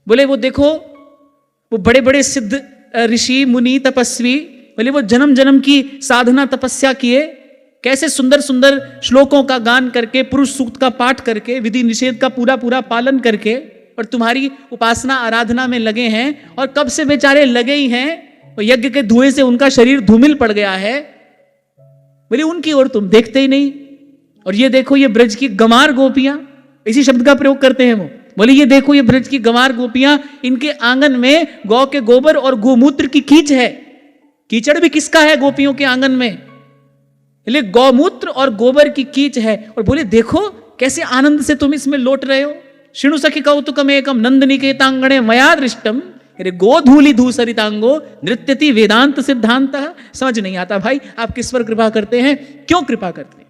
बोले वो देखो, वो बड़े बड़े सिद्ध ऋषि मुनि तपस्वी, बोले वो जन्म जन्म की साधना तपस्या किए, कैसे सुंदर सुंदर श्लोकों का गान करके, पुरुष सूक्त का पाठ करके, विधि निषेध का पूरा पूरा पालन करके, और तुम्हारी उपासना आराधना में लगे हैं। और कब से बेचारे लगे ही हैं, और यज्ञ के धुएं से उनका शरीर धूमिल पड़ गया है। बोले उनकी ओर तुम देखते ही नहीं। और ये देखो ये ब्रज की गंवार गोपियां, इसी शब्द का प्रयोग करते हैं वो। बोले ये देखो ये ब्रज की गंवार गोपियां, इनके आंगन में गौ के गोबर और गोमूत्र की कीच है। कीचड़ भी किसका है गोपियों के आंगन में? बोले गौमूत्र और गोबर की कीच है। और बोले देखो कैसे आनंद से तुम इसमें लौट रहे हो। शिणु सखी कौतुकम एकम नंदनिकेतांगणे मया दृष्टम, अरे गोधूलि धूसरितांगो नृत्यति वेदांत सिद्धांत। समझ नहीं आता भाई आप किस पर कृपा करते हैं, क्यों कृपा करते हैं?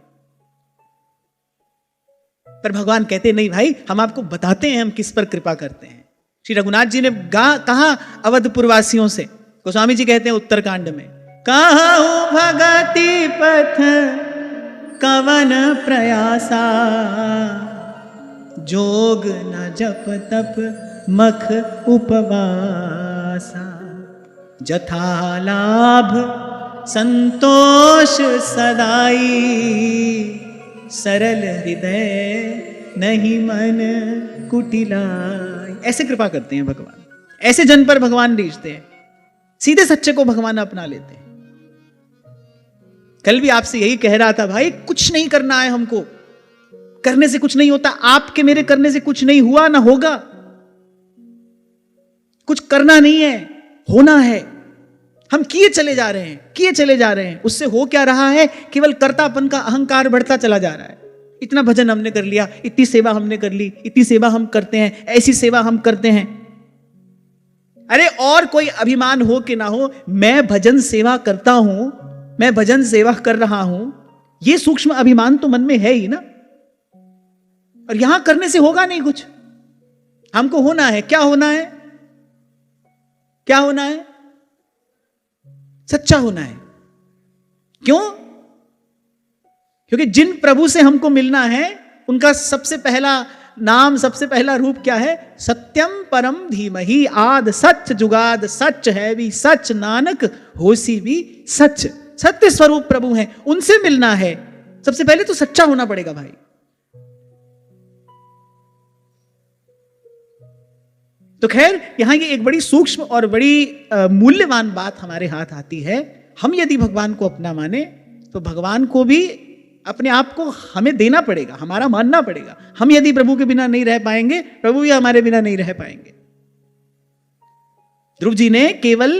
पर भगवान कहते नहीं भाई, हम आपको बताते हैं हम किस पर कृपा करते हैं। श्री रघुनाथ जी ने कहा अवधपुरवासियों से, गोस्वामी जी कहते हैं उत्तरकांड में, कहूं भगति पथ कवन प्रयासा, जोग न जप तप मख उपवासा, जथा लाभ संतोष सदाई, सरल हृदय नहीं मन कुटिलाई। ऐसे कृपा करते हैं भगवान, ऐसे जन पर भगवान रीझते हैं, सीधे सच्चे को भगवान अपना लेते हैं। कल भी आपसे यही कह रहा था भाई, कुछ नहीं करना है हमको, करने से कुछ नहीं होता, आपके मेरे करने से कुछ नहीं हुआ ना होगा। कुछ करना नहीं है, होना है। हम किए चले जा रहे हैं, किए चले जा रहे हैं, उससे हो क्या रहा है? केवल कर्तापन का अहंकार बढ़ता चला जा रहा है। इतना भजन हमने कर लिया, इतनी सेवा हमने कर ली, इतनी सेवा हम करते हैं, ऐसी सेवा हम करते हैं। अरे और कोई अभिमान हो कि ना हो, मैं भजन सेवा करता हूं, मैं भजन सेवा कर रहा हूं, यह सूक्ष्म अभिमान तो मन में है ही ना। और यहां करने से होगा नहीं कुछ, हमको होना है। क्या होना है? क्या होना है? सच्चा होना है। क्यों? क्योंकि जिन प्रभु से हमको मिलना है उनका सबसे पहला नाम, सबसे पहला रूप क्या है? सत्यम परम धीमहि, आद सच जुगाद सच है भी सच, नानक होसी भी सच। सत्य स्वरूप प्रभु हैं, उनसे मिलना है। सबसे पहले तो सच्चा होना पड़ेगा भाई। तो खैर यहां ये एक बड़ी सूक्ष्म और बड़ी मूल्यवान बात हमारे हाथ आती है। हम यदि भगवान को अपना माने तो भगवान को भी अपने आप को हमें देना पड़ेगा, हमारा मानना पड़ेगा। हम यदि प्रभु के बिना नहीं रह पाएंगे, प्रभु भी हमारे बिना नहीं रह पाएंगे। ध्रुव जी ने केवल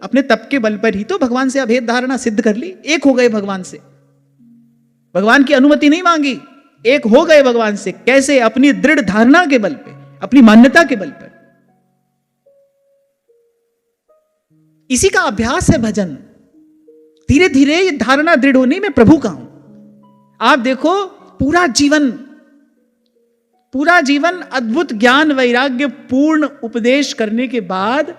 अपने तप के बल पर ही तो भगवान से अभेद धारणा सिद्ध कर ली। एक हो गए भगवान से, भगवान की अनुमति नहीं मांगी, एक हो गए भगवान से। कैसे? अपनी दृढ़ धारणा के बल पे, अपनी मान्यता के बल पर। इसी का अभ्यास है भजन। धीरे धीरे ये धारणा दृढ़ होनी, मैं प्रभु का हूं। आप देखो पूरा जीवन अद्भुत ज्ञान वैराग्य पूर्ण उपदेश करने के बाद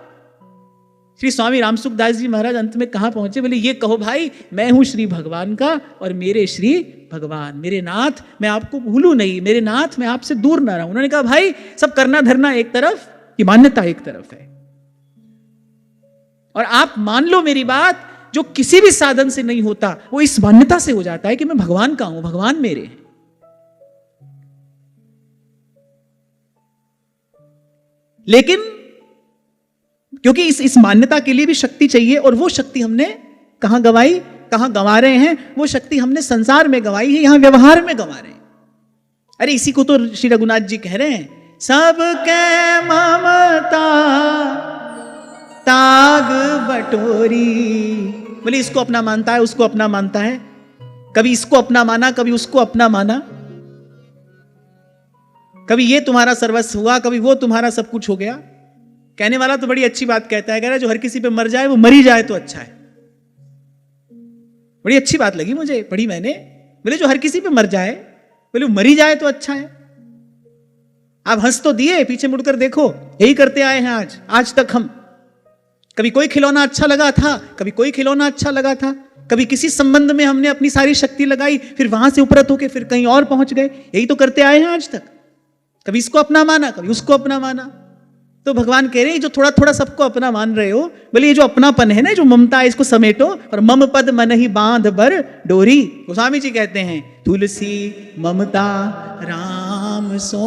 श्री स्वामी रामसुखदास जी महाराज अंत में कहां पहुंचे? बोले ये कहो भाई, मैं हूं श्री भगवान का और मेरे श्री भगवान, मेरे नाथ, मैं आपको भूलूं नहीं, मेरे नाथ मैं आपसे दूर ना रहूं। उन्होंने कहा भाई सब करना धरना एक तरफ, ये मान्यता एक तरफ है। और आप मान लो मेरी बात, जो किसी भी साधन से नहीं होता वो इस मान्यता से हो जाता है कि मैं भगवान का हूं, भगवान मेरे हैं। लेकिन क्योंकि इस मान्यता के लिए भी शक्ति चाहिए, और वो शक्ति हमने कहां गंवाई, कहां गंवा रहे हैं? वो शक्ति हमने संसार में गंवाई है, यहां व्यवहार में गंवा रहे हैं। अरे इसी को तो श्री रघुनाथ जी कह रहे हैं, सबके ममता ताग बटोरी। बोले इसको अपना मानता है, उसको अपना मानता है, कभी इसको अपना माना, कभी उसको अपना माना, कभी ये तुम्हारा सर्वस्व हुआ, कभी वो तुम्हारा सब कुछ हो गया। कहने वाला तो बड़ी अच्छी बात कहता है, कह रहा है जो हर किसी पे मर जाए वो मरी जाए तो अच्छा है। बड़ी अच्छी बात लगी मुझे, पढ़ी मैंने। बोले जो हर किसी पे मर जाए, बोले मरी जाए तो अच्छा है। आप हंस तो दिए, पीछे मुड़कर देखो, यही करते आए हैं आज तक हम। कभी कोई खिलौना अच्छा लगा था, कभी कोई खिलौना अच्छा लगा था, कभी किसी संबंध में हमने अपनी सारी शक्ति लगाई, फिर वहां से उपरत होके फिर कहीं और पहुंच गए। यही तो करते आए हैं आज तक। कभी इसको अपना माना, कभी उसको अपना माना। तो भगवान कह रहे हैं जो थोड़ा थोड़ा सबको अपना मान रहे हो, बोले ये जो अपनापन है ना, जो ममता है, इसको समेटो और मम पद मन ही बांध बर डोरी। गोस्वामी जी कहते हैं तुलसी ममता राम सो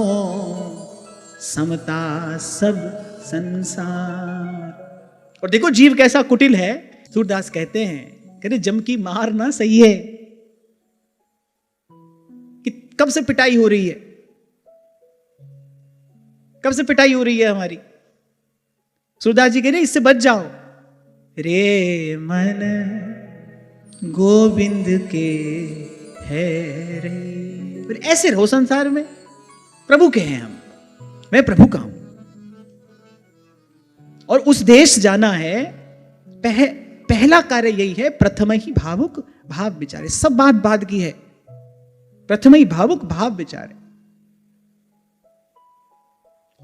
समता सब संसार। और देखो जीव कैसा कुटिल है। सूरदास कहते हैं, कहते जम की मार ना सही है कि कब से पिटाई हो रही है, कब से पिटाई हो रही है हमारी। सूरदास जी कह रहे इससे बच जाओ। रे मन गोविंद के है रे, फिर ऐसे रहो संसार में। प्रभु के हैं हम, मैं प्रभु का हूं और उस देश जाना है। पहला कार्य यही है, प्रथम ही भावुक भाव विचारे। सब बात बाद की है, प्रथम ही भावुक भाव विचारे।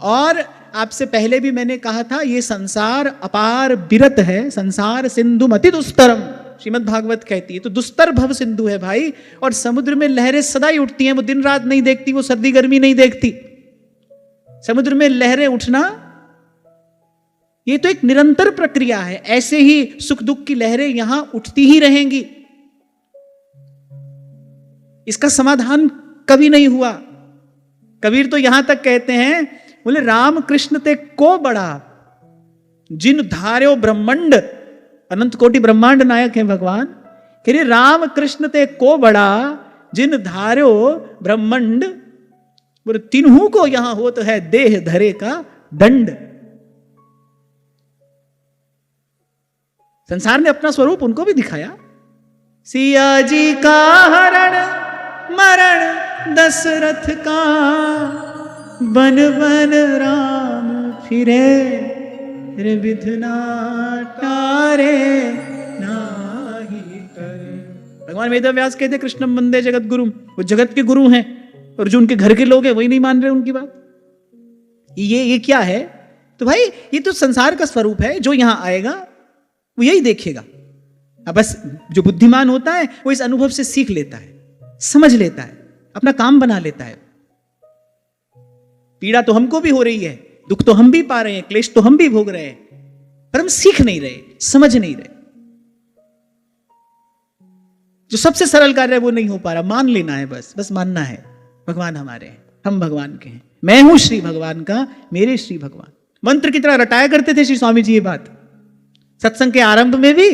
और आपसे पहले भी मैंने कहा था, ये संसार अपार बिरत है, संसार सिंधु मति दुस्तरम, श्रीमद् भागवत कहती है। तो दुस्तर भव सिंधु है भाई, और समुद्र में लहरें सदा ही उठती हैं। वो दिन रात नहीं देखती, वो सर्दी गर्मी नहीं देखती। समुद्र में लहरें उठना ये तो एक निरंतर प्रक्रिया है। ऐसे ही सुख दुख की लहरें यहां उठती ही रहेंगी, इसका समाधान कभी नहीं हुआ। कबीर तो यहां तक कहते हैं, बोले राम कृष्ण ते को बड़ा जिन धार्यो ब्रह्मांड। अनंत कोटि ब्रह्मांड नायक है भगवान। कह रहे राम कृष्ण ते को बड़ा जिन धार्यो ब्रह्मांड। बोले तीनों को यहां होता है देह धरे का दंड। संसार ने अपना स्वरूप उनको भी दिखाया। सिया जी का हरण मरण दशरथ का, बन बन राम फिरे रे विधना टारे नाही करे। भगवान वेदव्यास कहते कृष्णम वंदे जगत गुरु, वो जगत के गुरु हैं, और जो उनके घर के लोग हैं वही नहीं मान रहे उनकी बात। ये क्या है? तो भाई ये तो संसार का स्वरूप है। जो यहां आएगा वो यही देखेगा। अब बस जो बुद्धिमान होता है वो इस अनुभव से सीख लेता है, समझ लेता है, अपना काम बना लेता है। पीड़ा तो हमको भी हो रही है, दुख तो हम भी पा रहे हैं, क्लेश तो हम भी भोग रहे हैं, पर हम सीख नहीं रहे, समझ नहीं रहे। जो सबसे सरल कार्य है वो नहीं हो पा रहा। मान लेना है, बस मानना है। भगवान हमारे हैं, हम भगवान के हैं। मैं हूं श्री भगवान का, मेरे श्री भगवान। मंत्र की तरह रटाया करते थे श्री स्वामी जी ये बात। सत्संग के आरंभ में भी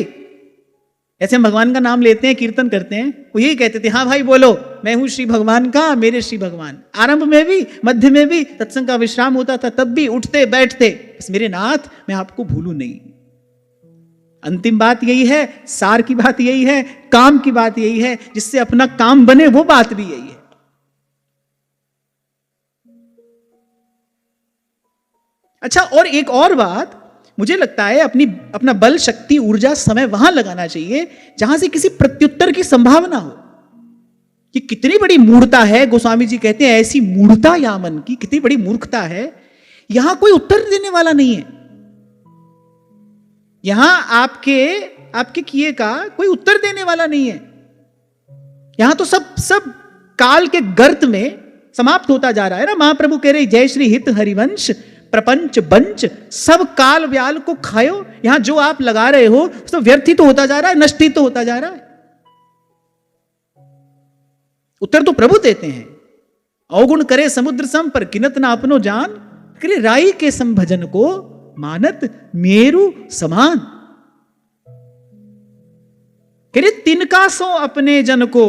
ऐसे हम भगवान का नाम लेते हैं, कीर्तन करते हैं, वो यही कहते थे, हाँ भाई बोलो मैं हूं श्री भगवान का, मेरे श्री भगवान। आरंभ में भी, मध्य में भी, सत्संग का विश्राम होता था तब भी उठते बैठते, बस मेरे नाथ मैं आपको भूलूं नहीं। अंतिम बात यही है, सार की बात यही है, काम की बात यही है, जिससे अपना काम बने वो बात भी यही है। अच्छा, और एक और बात मुझे लगता है, अपना बल शक्ति ऊर्जा समय वहां लगाना चाहिए जहां से किसी प्रत्युत्तर की संभावना हो। कि कितनी बड़ी मूढ़ता है, गोस्वामी जी कहते हैं ऐसी मूढ़ता या मन की, कितनी बड़ी मूर्खता है। यहां कोई उत्तर देने वाला नहीं है। यहां आपके किए का कोई उत्तर देने वाला नहीं है। यहां तो सब काल के गर्त में समाप्त होता जा रहा है ना। महाप्रभु कह रहे जय श्री हित हरिवंश प्रपंच बंच, सब काल व्याल को खायो। यहां जो आप लगा रहे हो तो व्यर्थ ही तो होता जा रहा है, नष्ट ही तो होता जा रहा है। उत्तर तो प्रभु देते हैं। अवगुण करे समुद्र सम पर किनत ना अपनो जान, करे राई के संभजन को मानत मेरु समान। करे तिनका सो अपने जन को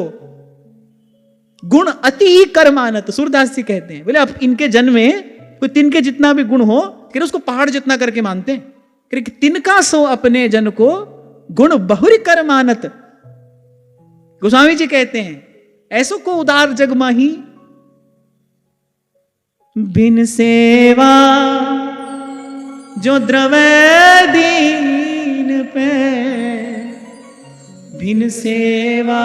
गुण अति ही कर मानत। सूरदास जी कहते हैं, बोले अब इनके जन में कोई तिनके जितना भी गुण हो, कि उसको पहाड़ जितना करके मानते हैं। कि तिनका सो अपने जन को गुण बहुरी कर मानत। गोस्वामी जी कहते हैं ऐसो को उदार जग माही, बिन सेवा जो द्रवै दीन पे, बिन सेवा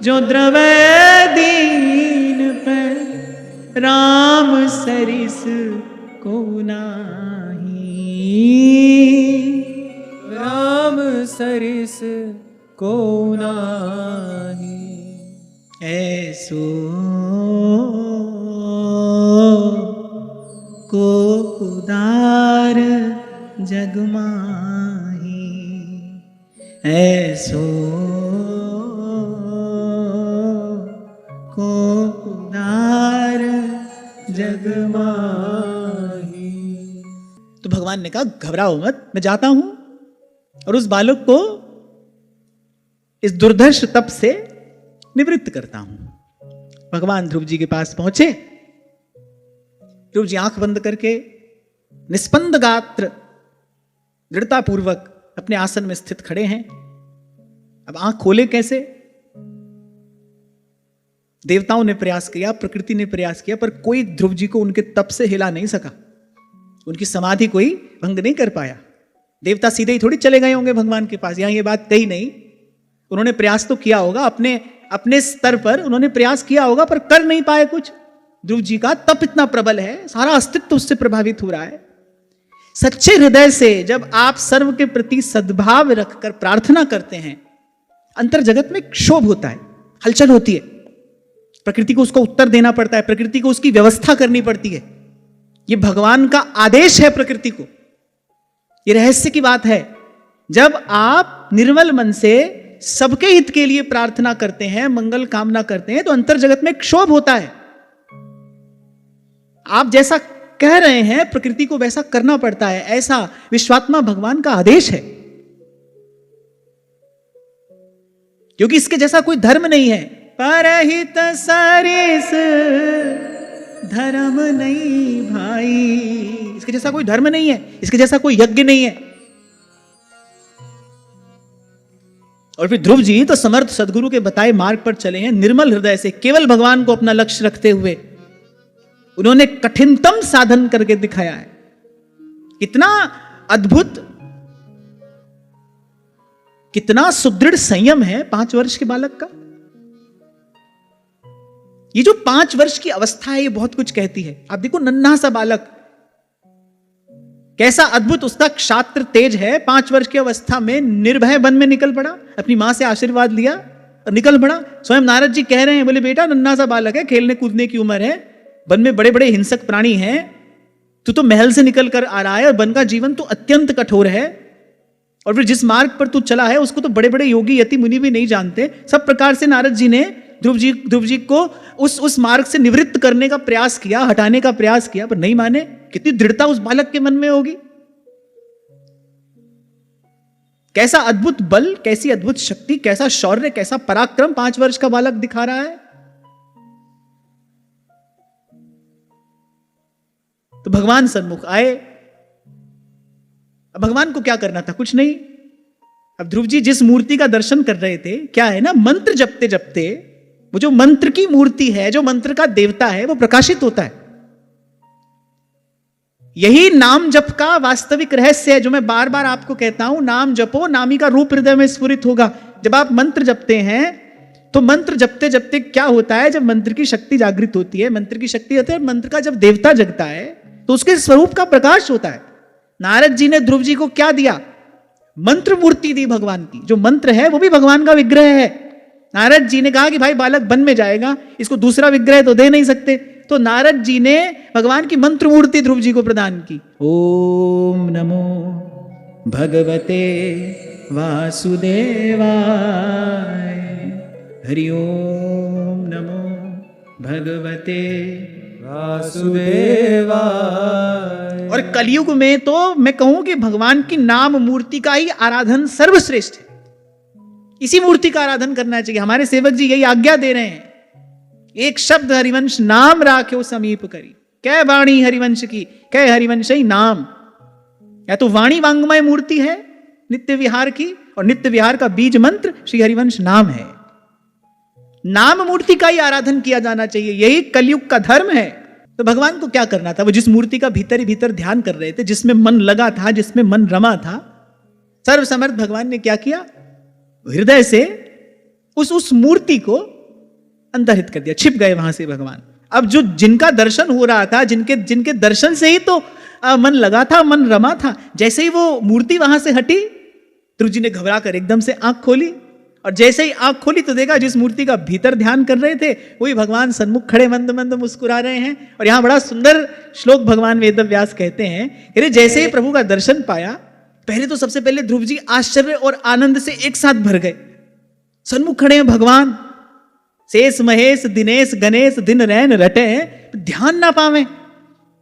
जो द्रवै दीन पे, राम सरिस को नाही, राम सरिस को नाही। ऐसो को उदार जग माही, ऐसो को उदार जग माही। तो भगवान ने कहा घबराओ मत, मैं जाता हूं और उस बालक को इस दुर्धर्ष तप से निवृत्त करता हूं। भगवान ध्रुव जी के पास पहुंचे। ध्रुव जी आंख बंद करके निस्पंद गात्र दृढ़ता पूर्वक अपने आसन में स्थित खड़े हैं। अब आंख खोले कैसे? देवताओं ने प्रयास किया, प्रकृति ने प्रयास किया, पर कोई ध्रुव जी को उनके तप से हिला नहीं सका। उनकी समाधि कोई भंग नहीं कर पाया। देवता सीधे ही थोड़ी चले गए होंगे भगवान के पास, यहां ये बात कही नहीं। उन्होंने प्रयास तो किया होगा, अपने स्तर पर उन्होंने प्रयास किया होगा, पर कर नहीं पाए कुछ। ध्रुव जी का तप इतना प्रबल है, सारा अस्तित्व उससे प्रभावित हो रहा है। सच्चे हृदय से जब आप सर्व के प्रति सद्भाव रखकर प्रार्थना करते हैं, अंतर जगत में क्षोभ होता है, हलचल होती है। प्रकृति को उसको उत्तर देना पड़ता है, प्रकृति को उसकी व्यवस्था करनी पड़ती है। ये भगवान का आदेश है प्रकृति को। ये रहस्य की बात है। जब आप निर्मल मन से सबके हित के लिए प्रार्थना करते हैं, मंगल कामना करते हैं, तो अंतर जगत में क्षोभ होता है। आप जैसा कह रहे हैं प्रकृति को वैसा करना पड़ता है, ऐसा विश्वात्मा भगवान का आदेश है। क्योंकि इसके जैसा कोई धर्म नहीं है। परहित सरिस धर्म नहीं भाई, इसके जैसा कोई धर्म नहीं है, इसके जैसा कोई यज्ञ नहीं है। और फिर ध्रुव जी तो समर्थ सदगुरु के बताए मार्ग पर चले हैं, निर्मल हृदय से केवल भगवान को अपना लक्ष्य रखते हुए उन्होंने कठिनतम साधन करके दिखाया है। कितना अद्भुत, कितना सुदृढ़ संयम है 5 वर्ष के बालक का। ये जो 5 वर्ष की अवस्था है, ये बहुत कुछ कहती है। आप देखो नन्हा सा बालक, कैसा अद्भुत उसका क्षात्र तेज है। 5 वर्ष की अवस्था में निर्भय वन में निकल पड़ा, अपनी मां से आशीर्वाद लिया और निकल पड़ा। स्वयं नारद जी कह रहे हैं, बोले बेटा नन्हा सा बालक है, खेलने कूदने की उम्र है, वन में बड़े बड़े हिंसक प्राणी हैं, तू तो महल से निकल कर आ रहा है और वन का जीवन तो अत्यंत कठोर है। और फिर जिस मार्ग पर तू चला है उसको तो बड़े बड़े योगी यति मुनि भी नहीं जानते। सब प्रकार से नारद जी ने ध्रुव जी को उस मार्ग से निवृत्त करने का प्रयास किया, हटाने का प्रयास किया, पर नहीं माने। कितनी दृढ़ता उस बालक के मन में होगी। कैसा अद्भुत बल, कैसी अद्भुत शक्ति, कैसा शौर्य, कैसा पराक्रम 5 वर्ष का बालक दिखा रहा है। तो भगवान सन्मुख आए। अब भगवान को क्या करना था? कुछ नहीं। अब ध्रुव जी जिस मूर्ति का दर्शन कर रहे थे, क्या है ना, मंत्र जपते जपते वो जो मंत्र की मूर्ति है, जो मंत्र का देवता है, वो प्रकाशित होता है। यही नाम जप का वास्तविक रहस्य है, जो मैं बार बार आपको कहता हूं। नाम जपो, नामी का रूप हृदय में स्फुरित होगा। जब आप मंत्र जपते हैं तो मंत्र जपते जपते क्या होता है, जब मंत्र की शक्ति जागृत होती है, मंत्र की शक्ति होती है, मंत्र का जब देवता जगता है तो उसके स्वरूप का प्रकाश होता है। नारद जी ने ध्रुव जी को क्या दिया? मंत्र मूर्ति दी भगवान की। जो मंत्र है वो भी भगवान का विग्रह है। नारद जी ने कहा कि भाई बालक वन में जाएगा, इसको दूसरा विग्रह तो दे नहीं सकते, तो नारद जी ने भगवान की मंत्र मूर्ति ध्रुव जी को प्रदान की। ओम नमो भगवते वासुदेवाय, हरि ओम नमो भगवते वासुदेवाय। और कलयुग में तो मैं कहूं कि भगवान की नाम मूर्ति का ही आराधन सर्वश्रेष्ठ है। इसी मूर्ति का आराधन करना चाहिए। हमारे सेवक जी यही आज्ञा दे रहे हैं। एक शब्द हरिवंश नाम राख्यो समीप करी, कै वाणी हरिवंश की, कै हरिवंश ही नाम। या तो वाणी वांगमय मूर्ति है नित्य विहार की, और नित्य विहार का बीज मंत्र श्री हरिवंश नाम है। नाम मूर्ति का ही आराधन किया जाना चाहिए, यही कलयुग का धर्म है। तो भगवान को क्या करना था? वो जिस मूर्ति का भीतर ही भीतर ध्यान कर रहे थे, जिसमें मन लगा था, जिसमें मन रमा था, सर्वसमर्थ भगवान ने क्या किया? हृदय से उस मूर्ति को अंतर्हित कर दिया, छिप गए वहां से भगवान। अब जो जिनका दर्शन हो रहा था, जिनके दर्शन से ही तो मन लगा था, मन रमा था, जैसे ही वो मूर्ति वहां से हटी, ध्रुव जी ने घबरा कर एकदम से आंख खोली। और जैसे ही आंख खोली तो देखा जिस मूर्ति का भीतर ध्यान कर रहे थे वही भगवान सन्मुख खड़े मंद मंद मुस्कुरा रहे हैं। और यहां बड़ा सुंदर श्लोक भगवान वेदव्यास कहते हैं, अरे जैसे ही प्रभु का दर्शन पाया, पहले तो सबसे पहले ध्रुव जी आश्चर्य और आनंद से एक साथ भर गए। सन्मुख खड़े हैं भगवान, शेष महेश दिनेश गणेश दिन रैन रटे हैं, ध्यान ना पावे।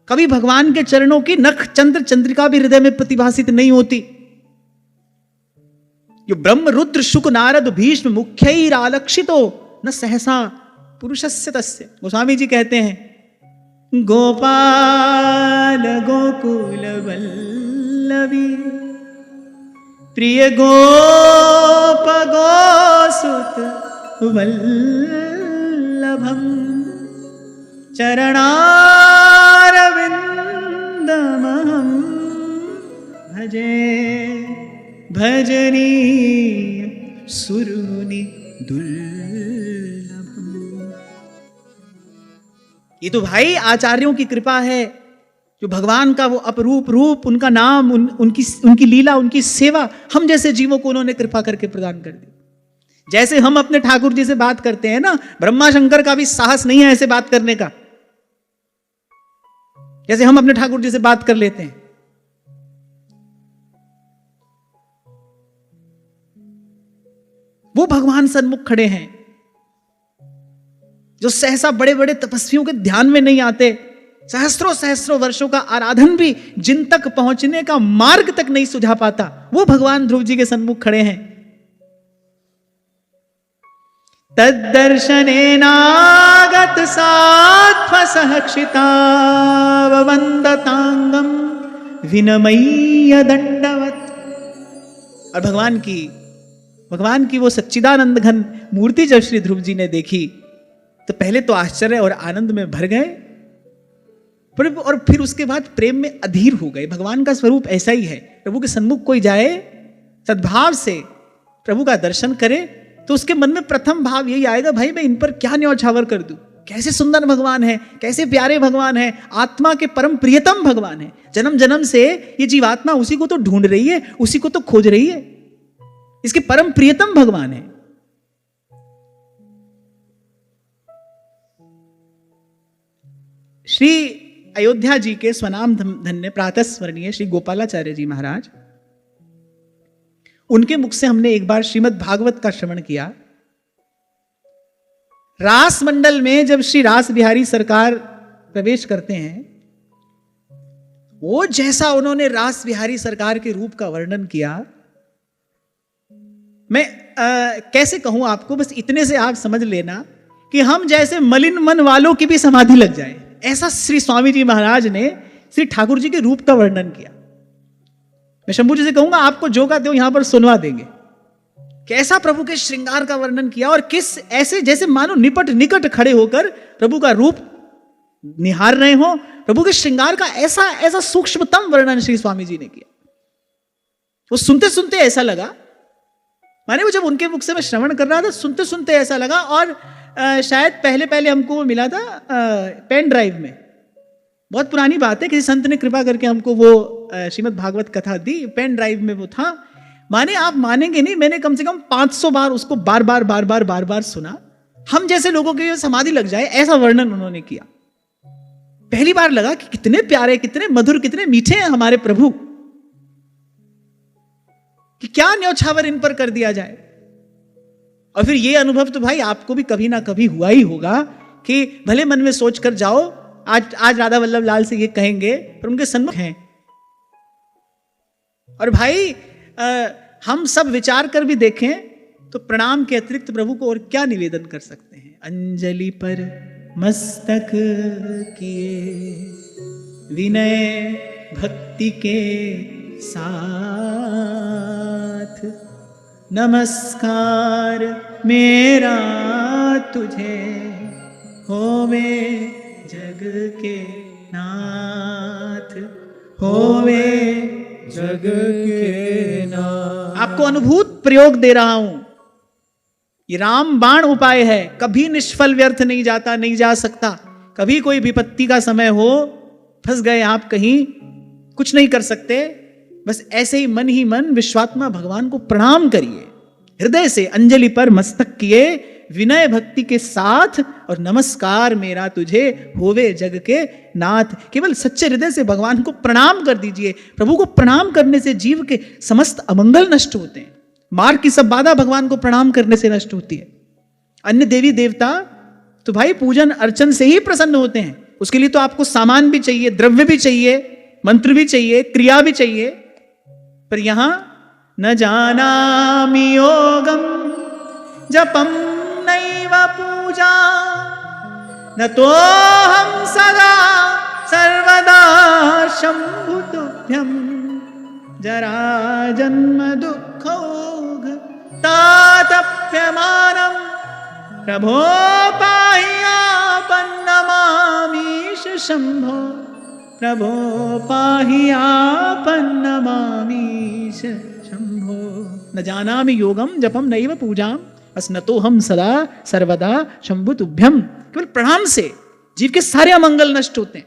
कभी भगवान के चरणों की नख चंद्र चंद्रिका भी हृदय में प्रतिभासित नहीं होती। यो ब्रह्म रुद्र शुक नारद भीष्म मुख्यैरालक्षितो न सहसा पुरुषस्य तस्य। गोस्वामी जी कहते हैं, गोपाल गोकुल वल्लभी प्रिय गोप गोसुत वल्लभम चरणारविंदमहं भजे भजनीय सुरमुनि दुर्लभम। ये तो भाई आचार्यों की कृपा है, जो भगवान का वो अपरूप रूप, उनका नाम, उनकी लीला, उनकी सेवा हम जैसे जीवों को उन्होंने कृपा करके प्रदान कर दी। जैसे हम अपने ठाकुर जी से बात करते हैं ना, ब्रह्मा शंकर का भी साहस नहीं है ऐसे बात करने का, जैसे हम अपने ठाकुर जी से बात कर लेते हैं। वो भगवान सन्मुख खड़े हैं, जो सहसा बड़े बड़े तपस्वियों के ध्यान में नहीं आते, सहस्त्रों सहस्त्रों वर्षों का आराधन भी जिन तक पहुंचने का मार्ग तक नहीं सुझा पाता, वो भगवान ध्रुव जी के सन्मुख खड़े हैं। तद्दर्शनेनागत सात्व सहक्षिताववन्दतांगम विनमय्य दंडवत। और भगवान की वो सच्चिदानंद घन मूर्ति जब श्री ध्रुव जी ने देखी तो पहले तो आश्चर्य और आनंद में भर गए, और फिर उसके बाद प्रेम में अधीर हो गए। भगवान का स्वरूप ऐसा ही है, प्रभु के सन्मुख कोई जाए सद्भाव से प्रभु का दर्शन करे तो उसके मन में प्रथम भाव यही आएगा, भाई मैं इन पर क्या न्यौछावर कर दूं, कैसे सुंदर भगवान है, कैसे प्यारे भगवान है, आत्मा के परम प्रियतम भगवान है। जन्म जन्म से ये जीवात्मा उसी को तो ढूंढ रही है, उसी को तो खोज रही है, इसके परम प्रियतम भगवान है। श्री अयोध्या जी के स्वनाम धन्य प्रातः स्मरणीय श्री गोपालाचार्य जी महाराज, उनके मुख से हमने एक बार श्रीमद् भागवत का श्रवण किया। रास मंडल में जब श्री रास बिहारी सरकार प्रवेश करते हैं, वो जैसा उन्होंने रास बिहारी सरकार के रूप का वर्णन किया, मैं कैसे कहूं आपको, बस इतने से आप समझ लेना कि हम जैसे मलिन मन वालों की भी समाधि लग जाए, ऐसा श्री स्वामी जी महाराज ने श्री ठाकुर जी के रूप का वर्णन किया। मैं शंभू जी से कहूंगा आपको जो का त्यों यहां पर सुनवा देंगे, कैसा प्रभु के श्रृंगार का वर्णन किया, और किस ऐसे जैसे मानो निकट खड़े होकर प्रभु का रूप निहार रहे हो। प्रभु के श्रृंगार का ऐसा सूक्ष्मतम वर्णन श्री स्वामी जी ने किया। वो सुनते सुनते ऐसा लगा, माने वो जब उनके मुख से मैं श्रवण कर रहा था, सुनते सुनते ऐसा लगा। और शायद पहले हमको वो मिला था पेन ड्राइव में, बहुत पुरानी बात है, किसी संत ने कृपा करके हमको वो श्रीमद् भागवत कथा दी, पेन ड्राइव में वो था। माने आप मानेंगे नहीं, मैंने कम से कम 500 बार उसको बार बार सुना। हम जैसे लोगों के समाधि लग जाए ऐसा वर्णन उन्होंने किया। पहली बार लगा कि कितने प्यारे, कितने मधुर, कितने मीठे हैं हमारे प्रभु, कि क्या न्यौछावर इन पर कर दिया जाए। और फिर ये अनुभव तो भाई आपको भी कभी ना कभी हुआ ही होगा कि भले मन में सोच कर जाओ, आज राधा वल्लभ लाल से ये कहेंगे, पर उनके सन्मुख हैं। और भाई हम सब विचार कर भी देखें तो प्रणाम के अतिरिक्त प्रभु को और क्या निवेदन कर सकते हैं। अंजलि पर मस्तक किए विनय भक्ति के साथ, नमस्कार मेरा तुझे होवे जग के नाथ, होवे जग के नाथ। आपको अनुभूत प्रयोग दे रहा हूं, ये राम बाण उपाय है, कभी निष्फल व्यर्थ नहीं जाता, नहीं जा सकता। कभी कोई विपत्ति का समय हो, फंस गए आप कहीं, कुछ नहीं कर सकते, बस ऐसे ही मन विश्वात्मा भगवान को प्रणाम करिए, हृदय से अंजलि पर मस्तक किए विनय भक्ति के साथ, और नमस्कार मेरा तुझे होवे जग के नाथ। केवल सच्चे हृदय से भगवान को प्रणाम कर दीजिए। प्रभु को प्रणाम करने से जीव के समस्त अमंगल नष्ट होते हैं। मार्ग की सब बाधा भगवान को प्रणाम करने से नष्ट होती है। अन्य देवी देवता तो भाई पूजन अर्चन से ही प्रसन्न होते हैं। उसके लिए तो आपको सामान भी चाहिए, द्रव्य भी चाहिए, मंत्र भी चाहिए, क्रिया भी चाहिए। पर यहां न जानामि योगम जपम नैव पूजा, न तो हम सदा सर्वदा शंभु तुभ्यम जरा जन्म दुःखौघ तातप्यमानम प्रभो पाह्यापन्नमामीश शंभो, प्रभो पाह्यापन्नमामीश शंभो। न जानामि योगम जपम नैव पूजाम बस न तो हम सदा सर्वदा शंभु तुभ्यम। केवल प्रणाम से जीव के सारे अमंगल नष्ट होते हैं।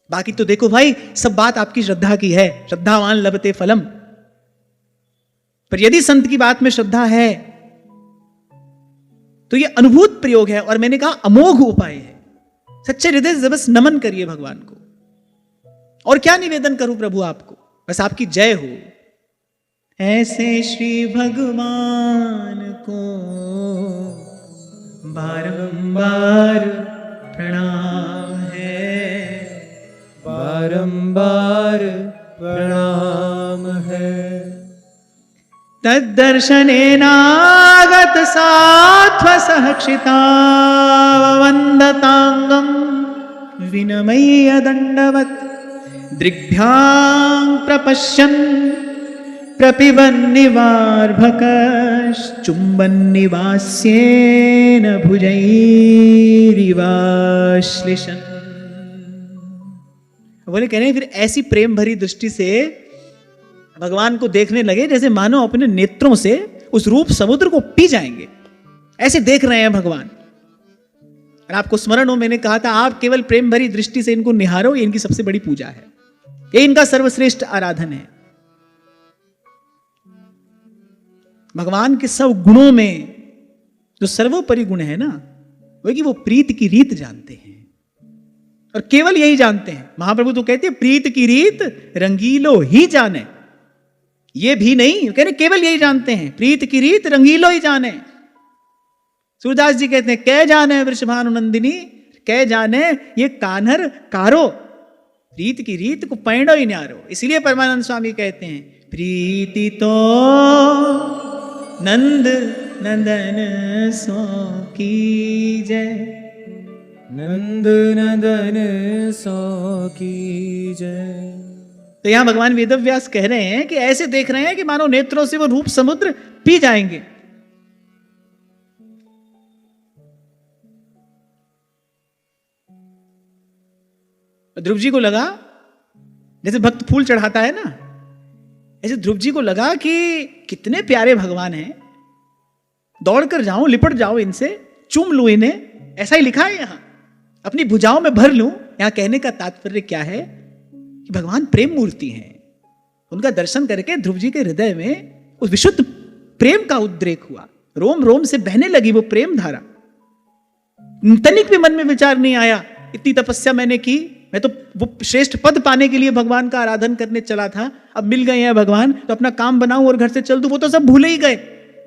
बाकी तो देखो भाई, सब बात आपकी श्रद्धा की है। श्रद्धावान लभते फलम। पर यदि संत की बात में श्रद्धा है तो ये अनुभूत प्रयोग है, और मैंने कहा अमोघ उपाय है। सच्चे हृदय से बस नमन करिए भगवान को। और क्या निवेदन करूं प्रभु आपको, बस आपकी जय हो। ऐसे श्री भगवान को बारंबार प्रणाम है, बारंबार प्रणाम है। तद्दर्शनेनागत सात्व सहक्षिता वंदतांगम विनमय्य दंडवत दृग्भ्यां प्रपश्यन् प्रपिबन्निवार्भकश्चुम्बन्निवास्येन भुजैरिवाश्लिषन्। बोले कह रहे हैं फिर ऐसी प्रेम भरी दृष्टि से भगवान को देखने लगे जैसे मानो अपने नेत्रों से उस रूप समुद्र को पी जाएंगे। ऐसे देख रहे हैं भगवान। और आपको स्मरण हो, मैंने कहा था आप केवल प्रेम भरी दृष्टि से इनको निहारो, ये इनकी सबसे बड़ी पूजा है, ये इनका सर्वश्रेष्ठ आराधन है। भगवान के सब गुणों में जो सर्वोपरि गुण है ना, वो कि वो प्रीत की रीत जानते हैं, और केवल यही जानते हैं। महाप्रभु तो कहते हैं प्रीत की रीत रंगीलो ही जाने। ये भी नहीं, कह रहे केवल यही जानते हैं, प्रीत की रीत रंगीलो ही जाने। सूरदास जी कहते हैं कै जाने वृषभानु नंदिनी, कै जाने ये कान्हर कारो, प्रीत की रीत को पैणो ही न्यारो। इसलिए परमानंद स्वामी कहते हैं प्रीति तो नंद नंदन सो की जय, नंद नंदन सो की जय। तो यहां भगवान वेदव्यास कह रहे हैं कि ऐसे देख रहे हैं कि मानो नेत्रों से वो रूप समुद्र पी जाएंगे। ध्रुव जी को लगा जैसे भक्त फूल चढ़ाता है ना, ऐसे ध्रुव जी को लगा कि कितने प्यारे भगवान हैं, दौड़कर जाऊं, लिपट जाऊं इनसे, चूम लूं इन्हें। ऐसा ही लिखा है यहां, अपनी भुजाओं में भर लूं। यहां कहने का तात्पर्य क्या है कि भगवान प्रेम मूर्ति हैं। उनका दर्शन करके ध्रुव जी के हृदय में उस विशुद्ध प्रेम का उद्रेक हुआ, रोम रोम से बहने लगी वो प्रेम धारा। तनिक भी मन में विचार नहीं आया इतनी तपस्या मैंने की, मैं तो वो श्रेष्ठ पद पाने के लिए भगवान का आराधन करने चला था, अब मिल गए हैं भगवान तो अपना काम बनाऊं और घर से चल दूं, वो तो सब भूले ही गए।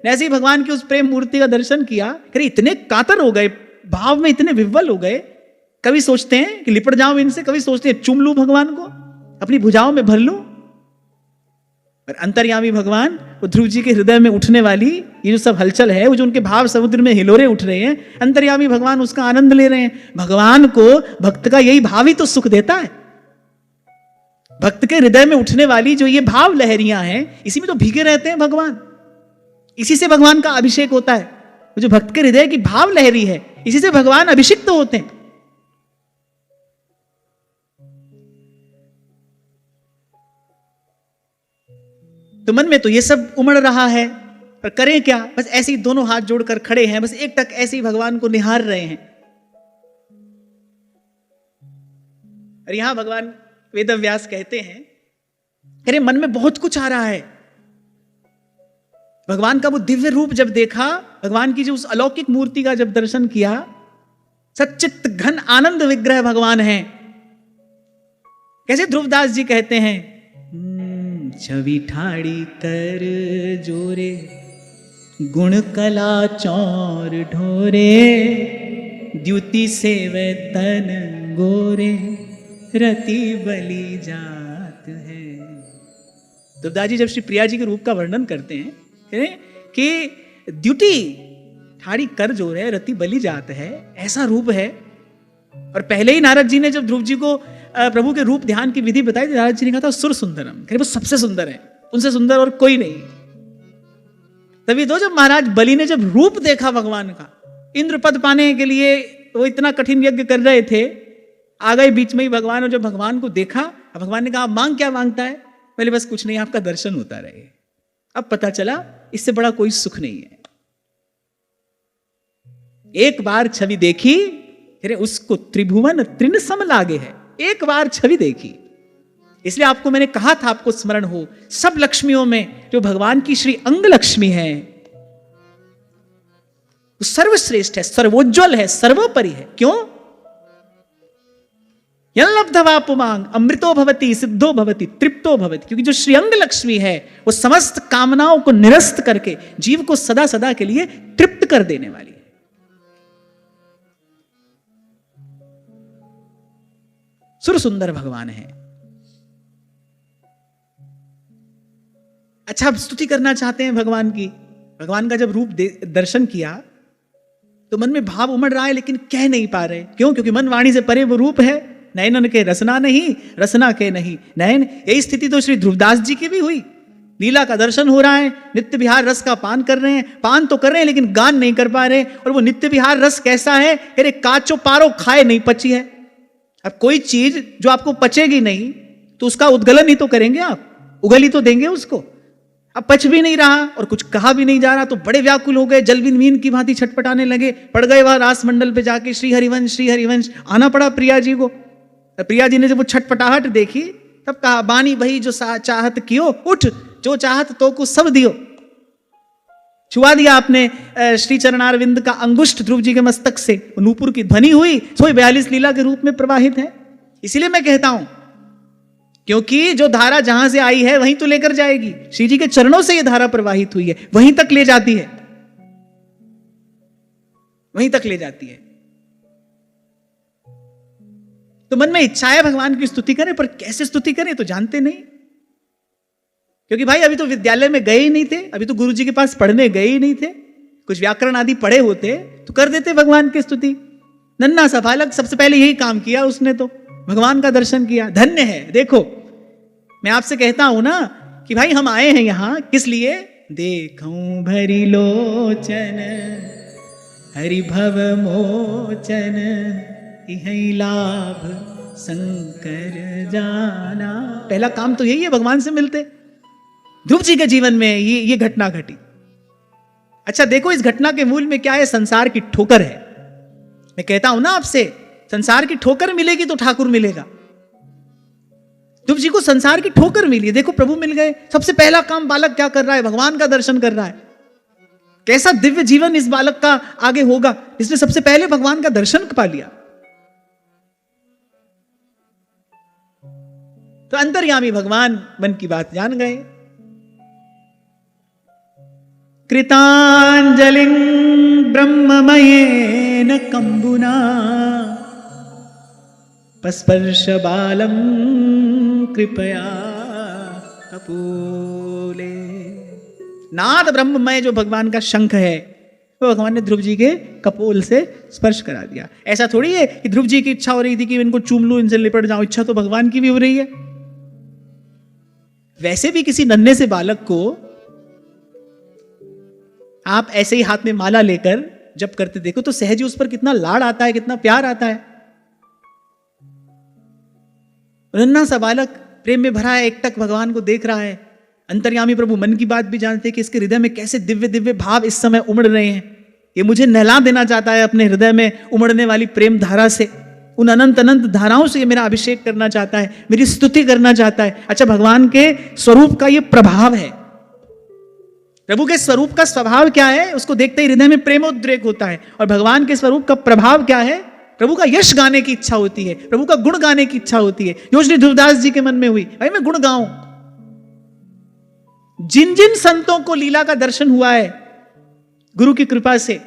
ऐसे ही भगवान की उस प्रेम मूर्ति का दर्शन किया, अरे इतने कातर हो गए, भाव में इतने विह्वल हो गए। कभी सोचते हैं कि लिपट जाऊं इनसे, कभी सोचते हैं चूम लूं भगवान को, अपनी भुजाओं में भर लूं। और अंतर्यामी भगवान वो ध्रुव जी के हृदय में उठने वाली ये जो सब हलचल है, वो जो उनके भाव समुद्र में हिलोरे उठ रहे हैं, अंतर्यामी भगवान उसका आनंद ले रहे हैं। भगवान को भक्त का यही भाव ही तो सुख देता है। भक्त के हृदय में उठने वाली जो ये भाव लहरियां हैं, इसी में तो भीगे रहते हैं भगवान, इसी से भगवान का अभिषेक होता है। वो जो भक्त के हृदय की भाव लहरी है, इसी से भगवान अभिषिक्त होते हैं। तो मन में तो ये सब उमड़ रहा है, पर करें क्या? बस ऐसे ही दोनों हाथ जोड़कर खड़े हैं, बस एक टक ऐसे ही भगवान को निहार रहे हैं। और यहां भगवान वेदव्यास कहते हैं, अरे मन में बहुत कुछ आ रहा है, भगवान का वो दिव्य रूप जब देखा, भगवान की जो उस अलौकिक मूर्ति का जब दर्शन किया, सच्चित घन आनंद विग्रह भगवान है। कैसे ध्रुवदास जी कहते हैं, छवि ठाड़ी कर जोरे, गुण कला चौर ढोरे, द्युति से वे तन गोरे, रति बलि जात है। ध्रुवदास जी जब श्री प्रिया जी के रूप का वर्णन करते हैं कि द्युति ठाड़ी कर जोर है, रति बलि जात है, ऐसा रूप है। और पहले ही नारद जी ने जब ध्रुव जी को प्रभु के रूप ध्यान की विधि बताई, नारद जी ने कहा था सुर सुंदरम, वो सबसे सुंदर है, उनसे सुंदर और कोई नहीं। तभी तो जब महाराज बलि ने जब रूप देखा भगवान का, इंद्र पद पाने के लिए वो इतना कठिन यज्ञ कर रहे थे, आ गए बीच में ही भगवान, और जब भगवान को देखा, भगवान ने कहा मांग क्या मांगता है? पहले बस कुछ नहीं, आपका दर्शन होता रहे। अब पता चला इससे बड़ा कोई सुख नहीं है। एक बार छवि देखी, अरे उसको त्रिभुवन तृण सम लागे है। एक बार छवि देखी, इसलिए आपको मैंने कहा था, आपको स्मरण हो, सब लक्ष्मियों में जो भगवान की श्री अंग लक्ष्मी है वो सर्वश्रेष्ठ है, सर्वोज्वल है, सर्वोपरि है। क्यों? यल्लब्धवा पुमांग अमृतो भवति सिद्धो भवति तृप्तो भवति, क्योंकि जो श्रीअंग लक्ष्मी है वो समस्त कामनाओं को निरस्त करके जीव को सदा सदा के लिए तृप्त कर देने वाली है। सुर सुंदर भगवान है। अच्छा, अब स्तुति करना चाहते हैं भगवान की। भगवान का जब रूप दर्शन किया तो मन में भाव उमड़ रहा है, लेकिन कह नहीं पा रहे। क्यों? क्योंकि मन वाणी से परे वो रूप है। नयनन के रसना नहीं, रसना के नहीं नयन। यही स्थिति तो श्री ध्रुवदास जी की भी हुई। लीला का दर्शन हो रहा है, नित्य विहार रस का पान कर रहे हैं, पान तो कर रहे हैं लेकिन गान नहीं कर पा रहे। और वो नित्य विहार रस कैसा है? अरे काचो पारो खाए नहीं पची है। अब कोई चीज जो आपको पचेगी नहीं तो उसका उद्गलन ही तो करेंगे आप, उगल ही तो देंगे उसको। अब पच भी नहीं रहा और कुछ कहा भी नहीं जा रहा, तो बड़े व्याकुल हो गए, जलबिन मीन की भांति छटपटाने लगे, पड़ गए वहां रास मंडल पे जाके। श्री हरिवंश आना पड़ा प्रिया जी को। प्रिया जी ने जब वो छटपटाहट देखी तब कहा, बानी भई जो चाहत कियो, उठ जो चाहत तो को सब दियो। छुआ दिया आपने श्री चरणारविंद का अंगुष्ठ ध्रुव जी के मस्तक से, नूपुर की ध्वनि हुई, सोई 42 लीला के रूप में प्रवाहित है। इसीलिए मैं कहता हूं, क्योंकि जो धारा जहां से आई है वहीं तो लेकर जाएगी। श्री जी के चरणों से यह धारा प्रवाहित हुई है, वहीं तक ले जाती है, वहीं तक ले जाती है। तो मन में इच्छा है भगवान की स्तुति करें, पर कैसे स्तुति करें तो जानते नहीं। क्योंकि भाई अभी तो विद्यालय में गए ही नहीं थे, अभी तो गुरु जी के पास पढ़ने गए ही नहीं थे। कुछ व्याकरण आदि पढ़े होते तो कर देते भगवान की स्तुति। नन्ना सा बालक सबसे पहले यही काम किया उसने, तो भगवान का दर्शन किया। धन्य है। देखो मैं आपसे कहता हूं ना कि भाई हम आए हैं यहां किस लिए? देखूं भरी लोचन हरि भव मोचन, इहि लाभ शंकर जाना। पहला काम तो यही है, भगवान से मिलते। ध्रुव जी के जीवन में ये घटना घटी। अच्छा देखो, इस घटना के मूल में क्या है? संसार की ठोकर है। मैं कहता हूं ना आपसे, संसार की ठोकर मिलेगी तो ठाकुर मिलेगा। ध्रुव जी को संसार की ठोकर मिली, देखो प्रभु मिल गए। सबसे पहला काम बालक क्या कर रहा है? भगवान का दर्शन कर रहा है। कैसा दिव्य जीवन इस बालक का आगे होगा, इसने सबसे पहले भगवान का दर्शन पा लिया। तो अंतर्यामी भगवान मन की बात जान गए। कृतांजलिं ब्रह्ममयेन कंबुना पस्पर्श बालम कृपया कपूले। नाद ब्रह्ममय जो भगवान का शंख है, वो भगवान ने ध्रुव जी के कपोल से स्पर्श करा दिया। ऐसा थोड़ी है कि ध्रुव जी की इच्छा हो रही थी कि इनको चूम लूं, इनसे लिपट जाऊं। इच्छा तो भगवान की भी हो रही है। वैसे भी किसी नन्हे से बालक को आप ऐसे ही हाथ में माला लेकर जब करते देखो तो सहज उस पर कितना लाड़ आता है, कितना प्यार आता है। नन्हा सा बालक प्रेम में भरा है, एकटक भगवान को देख रहा है। अंतर्यामी प्रभु मन की बात भी जानते हैं कि इसके हृदय में कैसे दिव्य दिव्य भाव इस समय उमड़ रहे हैं। ये मुझे नहला देना चाहता है अपने हृदय में उमड़ने वाली प्रेम धारा से। उन अनंत अनंत धाराओं से ये मेरा अभिषेक करना चाहता है, मेरी स्तुति करना चाहता है। अच्छा, भगवान के स्वरूप का ये प्रभाव है। प्रभु के स्वरूप का स्वभाव क्या है, उसको देखते ही हृदय में प्रेमोद्रेक होता है। और भगवान के स्वरूप का प्रभाव क्या है, प्रभु का यश गाने की इच्छा होती है, प्रभु का गुण गाने की इच्छा होती है। योजनी ध्रुवदास जी के मन में हुई, भाई मैं गुण गाऊं। जिन जिन संतों को लीला का दर्शन हुआ है गुरु की कृपा से,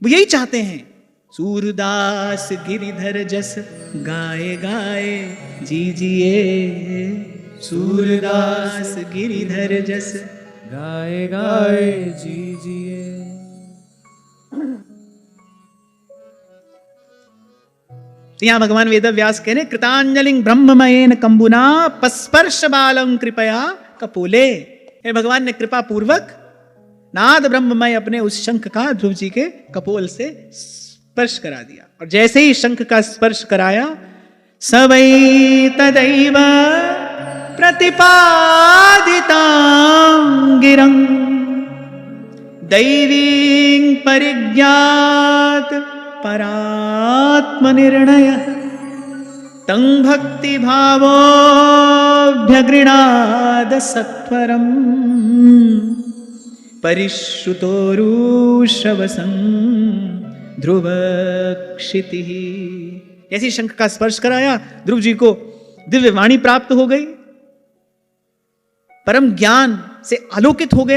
वो यही चाहते हैं, सूरदास गिरिधर जस गाए गाए जीजिए, सूरदास गिरिधर जस गाए गाए जीजिए। यहां भगवान वेद व्यास कह रहे, कृतांजलिं ब्रह्ममयेन कंबुना पस्पर्श बालम कृपया कपोले। भगवान ने कृपा पूर्वक नाद ब्रह्ममय अपने उस शंख का ध्रुव जी के कपोल से स्पर्श करा दिया। और जैसे ही शंख का स्पर्श कराया, सवै तदैव प्रतिपादितां गिरं दैवीं परिज्ञात परात्मनिर्णय तं भक्ति भावोऽभ्यगृणाद सत्वरम् परिश्रुतोरुश्रवसं ध्रुव क्षितिः। जैसे शंख का स्पर्श कराया, ध्रुव जी को दिव्य वाणी प्राप्त हो गई, परम ज्ञान से आलोकित हो गया।